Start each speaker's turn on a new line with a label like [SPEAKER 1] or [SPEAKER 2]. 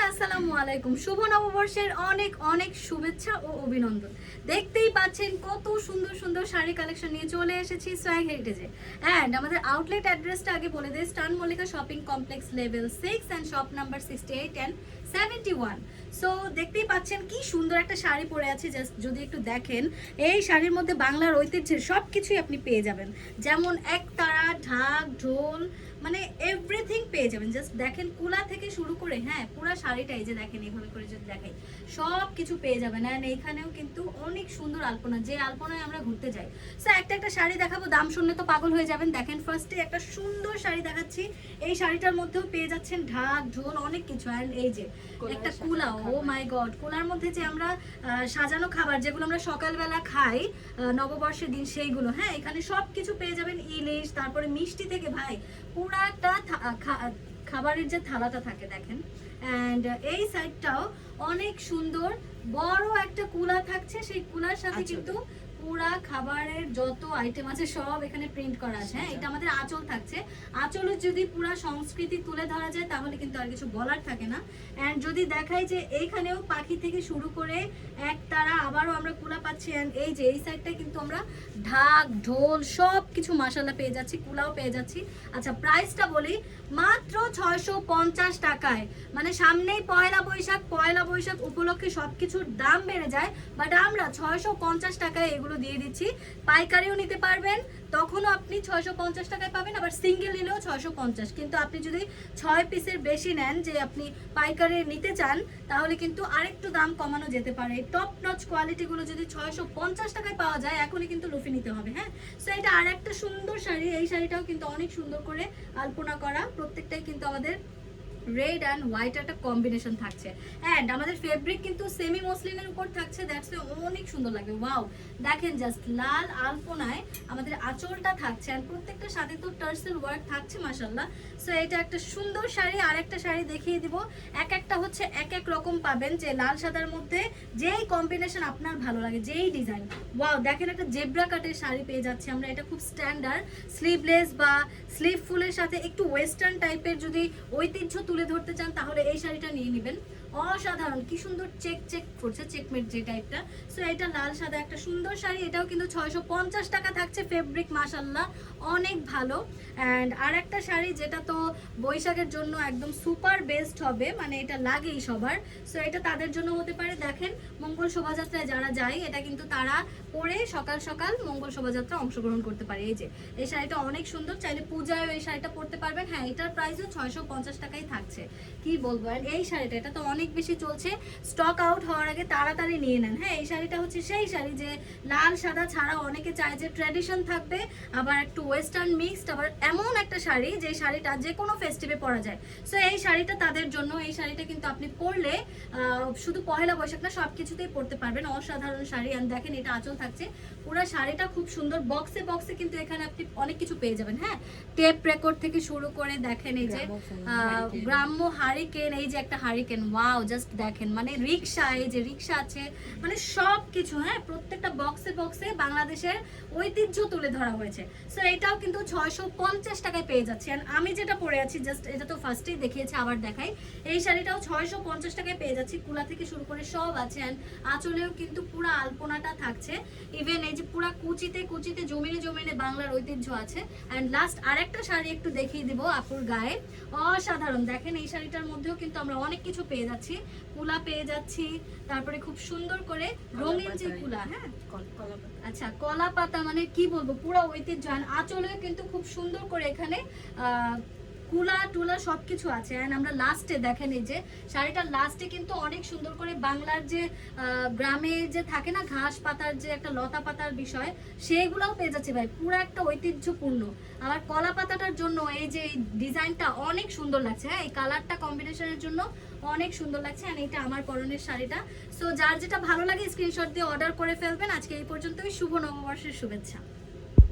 [SPEAKER 1] আসসালামু আলাইকুম। শুভ নববর্ষের অনেক অনেক শুভেচ্ছা ও অভিনন্দন। দেখতেই পাচ্ছেন কত সুন্দর সুন্দর শাড়ি কালেকশন নিয়ে চলে এসেছি সোয়াগ হেরিটেজে। অ্যান্ড আমাদের আউটলেট অ্যাড্রেসটা আগে বলে দেই, স্টান Mallika shopping complex level 6 and shop number 68 and 71। So দেখতেই পাচ্ছেন কি সুন্দর একটা শাড়ি পরে আছে। জাস্ট যদি একটু দেখেন, এই শাড়ির মধ্যে বাংলার ঐতিহ্যের সব কিছুই আপনি পেয়ে যাবেন, যেমন একতারা, ঢাক, ঢোল, মানে এভরিথিং পেয়ে যাবেন। জাস্ট দেখেন কুলা থেকে শুরু করে, হ্যাঁ পুরো শাড়িটা এই যে দেখেন এইভাবে করে যদি দেখাই, সব কিছু পেয়ে যাবেন। অ্যান্ড এইখানেও কিন্তু অনেক সুন্দর আলপনা, যে আলপনায় আমরা ঘুরতে যাই। সো একটা শাড়ি দেখাবো, দাম শুনলে তো পাগল হয়ে যাবেন। দেখেন ফার্স্টে একটা সুন্দর শাড়ি দেখাচ্ছি। এই শাড়িটার মধ্যেও পেয়ে যাচ্ছেন ঢাক, ঢোল, অনেক কিছু। অ্যান্ড এই যে একটা কুলা, ও মাই গড, কুলার মধ্যে যে আমরা সাজানো খাবার যেগুলো আমরা সকালবেলা খাই নববর্ষের দিন, সেইগুলো। হ্যাঁ এখানে সব কিছু পেয়ে যাবেন, ইলিশ, তারপরে মিষ্টি থেকে ভাই পুরা একটা খাবারের যে থালাটা থাকে দেখেন। অ্যান্ড এই সাইডটাও অনেক সুন্দর, বড় একটা কুলা থাকছে, সেই কুলার সাথে কিন্তু পুরা খাবারের যত আইটেম আছে সব এখানে প্রিন্ট করা আছে। হ্যাঁ এটা আমাদের আঁচল থাকছে। আঁচলের যদি পুরা সংস্কৃতি তুলে ধরা যায় তাহলে কিন্তু আর কিছু বলার থাকে না। অ্যান্ড যদি দেখাই যে এইখানেও পাখি থেকে শুরু করে একতারা, আবারও আমরা কুলা পাচ্ছি। অ্যান্ড এই যে এই সাইডটা কিন্তু আমরা ঢাক, ঢোল সব কিছু মাশাআল্লাহ পেয়ে যাচ্ছি, কুলাও পেয়ে যাচ্ছি। আচ্ছা প্রাইসটা বলি, মাত্র 650 টাকায়। মানে সামনেই পয়লা বৈশাখ উপলক্ষে সবকিছুর দাম বেড়ে যায়, বাট আমরা 650 টাকায় এগুলো দিয়ে দিচ্ছি। পাইকারিও নিতে পারবেন, তখনও আপনি 650 টাকায় পাবেন, আবার সিঙ্গেল নিলেও 650। কিন্তু আপনি যদি 6 পিসের বেশি নেন, যে আপনি পাইকারি নিতে চান, তাহলে কিন্তু আরেকটু দাম কমানো যেতে পারে। টপ নচ কোয়ালিটিগুলো যদি 650 টাকায় পাওয়া যায়, এখনই কিন্তু লুফে নিতে হবে। হ্যাঁ সো এটা আর একটা সুন্দর শাড়ি। এই শাড়িটাও কিন্তু অনেক সুন্দর করে আলপনা করা, প্রত্যেকটাই কিন্তু আমাদের রেড অ্যান্ড হোয়াইট একটা কম্বিনেশন থাকছে। অ্যান্ড আমাদের ফেব্রিক কিন্তু সেমি মসলিনের উপর থাকছে, দ্যাটস অনেক সুন্দর লাগে। ওয়াও দেখেন, জাস্ট লাল আলপনায় আমাদের আঁচলটা থাকছে, আর প্রত্যেকটা সাথে তো টার্সেল ওয়ার্ক থাকছে মাশাআল্লাহ। সো এটা একটা সুন্দর শাড়ি। আর একটা শাড়ি দেখিয়ে দিব, একটা হচ্ছে এক এক রকম পাবেন, যে লাল সাদার মধ্যে যেই কম্বিনেশন আপনার ভালো লাগে, যেই ডিজাইন। ওয়াও দেখেন, একটা জেব্রা কাটের শাড়ি পেয়ে যাচ্ছি আমরা। এটা খুব স্ট্যান্ডার্ড, স্লিভলেস বা স্লিভ ফুলের সাথে একটু ওয়েস্টার্ন টাইপের যদি ঐতিহ্য তুলে ধরতে চান, তাহলে এই শাড়িটা নিয়ে নেবেন। অসাধারণ, কি সুন্দর চেক চেক করছে, চেকমেট যে টাইপটা। সো এটা লাল সাদা একটা সুন্দর শাড়ি, এটাও কিন্তু 650 টাকা থাকছে। ফেব্রিক মাশাআল্লাহ অনেক ভালো। অ্যান্ড আর একটা শাড়ি যেটা তো বৈশাখের জন্য একদম সুপার বেস্ট হবে, মানে এটা লাগেই সবার। সো এটা তাদের জন্য হতে পারে। দেখেন মঙ্গল শোভাযাত্রায় যারা যায়, এটা কিন্তু তারা পরে সকাল সকাল মঙ্গল শোভাযাত্রা অংশগ্রহণ করতে পারে। এই যে এই শাড়িটা অনেক সুন্দর, চাইলে পূজায় এই শাড়িটা পরতে পারবেন। হ্যাঁ এটার প্রাইসও 650 টাকাই থাকছে। কি বলবো, এই শাড়িটা এটা তো অনেক বেশি চলছে, স্টক আউট হওয়ার আগে তাড়াতাড়ি নিয়ে নেন। হ্যাঁ এই শাড়িটা হচ্ছে সেই শাড়ি যে লাল সাদা ছাড়াও অনেকে চায় যে ট্র্যাডিশন থাকবে, আবার একটু ওয়েস্টার্ন মিক্সড, আবার এমন একটা শাড়ি যে শাড়িটা যে কোনো ফেস্টিভে পরা যায়। সো এই শাড়িটা তাদের জন্য। এই শাড়িটা কিন্তু আপনি পরলে শুধু পহেলা বৈশাখ না, সব কিছুতেই পরতে পারবেন। অসাধারণ শাড়ি। আর দেখেন এটা আঁচল থাকছে, পুরো শাড়িটা খুব সুন্দর। বক্সে বক্সে কিন্তু এখানে আপনি অনেক কিছু পেয়ে যাবেন। হ্যাঁ টেপ রেকর্ড থেকে শুরু করে দেখেন এই যে গ্রাম্য হারিকেন, এই যে একটা হারিকেন, ওয়াও জাস্ট দেখেন, মানে রিক্সা, এই যে রিক্সা আছে, মানে সব কিছু। হ্যাঁ প্রত্যেকটা বক্সে বক্সে বাংলাদেশের ঐতিহ্য তুলে ধরা হয়েছে। সো এটাও কিন্তু 650 টাকায় পেয়ে যাচ্ছি। আর আমি যেটা পরে আছি, জাস্ট এটা তো ফার্স্টেই দেখিয়েছি, আবার দেখাই, এই শাড়িটাও 650 টাকায় পেয়ে যাচ্ছি। কুলা থেকে শুরু করে সব আছে। অ্যান্ড আঁচলেও কিন্তু পুরো আলপনাটা থাকছে। ইভেন এই যে পুরা কুচিতে কুচিতে জমিনে জমিনে বাংলার ঐতিহ্য আছে। অ্যান্ড লাস্ট আরেকটা শাড়ি একটু দেখিয়ে দিব আপুর গায়ে, অসাধারণ। দেখেন এই শাড়িটার মধ্যেও কিন্তু আমরা অনেক কিছু পেয়ে যাচ্ছি, কুলা পেয়ে যাচ্ছি, তারপরে খুব সুন্দর করে রঙিন যে কুলা। হ্যাঁ আচ্ছা কলা পাতা, মানে কি বলবো, পুরো ঐতিহ্য। আঁচলেও কিন্তু খুব সুন্দর করে এখানে কুলা টুলা সবকিছু আছে। অ্যান্ড আমরা লাস্টে দেখেন এই যে শাড়িটার লাস্টে কিন্তু অনেক সুন্দর করে বাংলার যে গ্রামে যে থাকে না ঘাস পাতার যে একটা লতা পাতার বিষয়, সেইগুলোও পেয়ে যাচ্ছে ভাই, পুরো একটা ঐতিহ্যপূর্ণ। আবার কলা পাতাটার জন্য এই যে ডিজাইনটা অনেক সুন্দর লাগছে। হ্যাঁ এই কালারটা কম্বিনেশনের জন্য অনেক সুন্দর লাগছে। আর এটা আমার পরনের শাড়িটা। সো যার যেটা ভালো লাগে স্ক্রিনশট দিয়ে অর্ডার করে ফেলবেন। আজকে এই পর্যন্তই। শুভ নববর্ষের শুভেচ্ছা।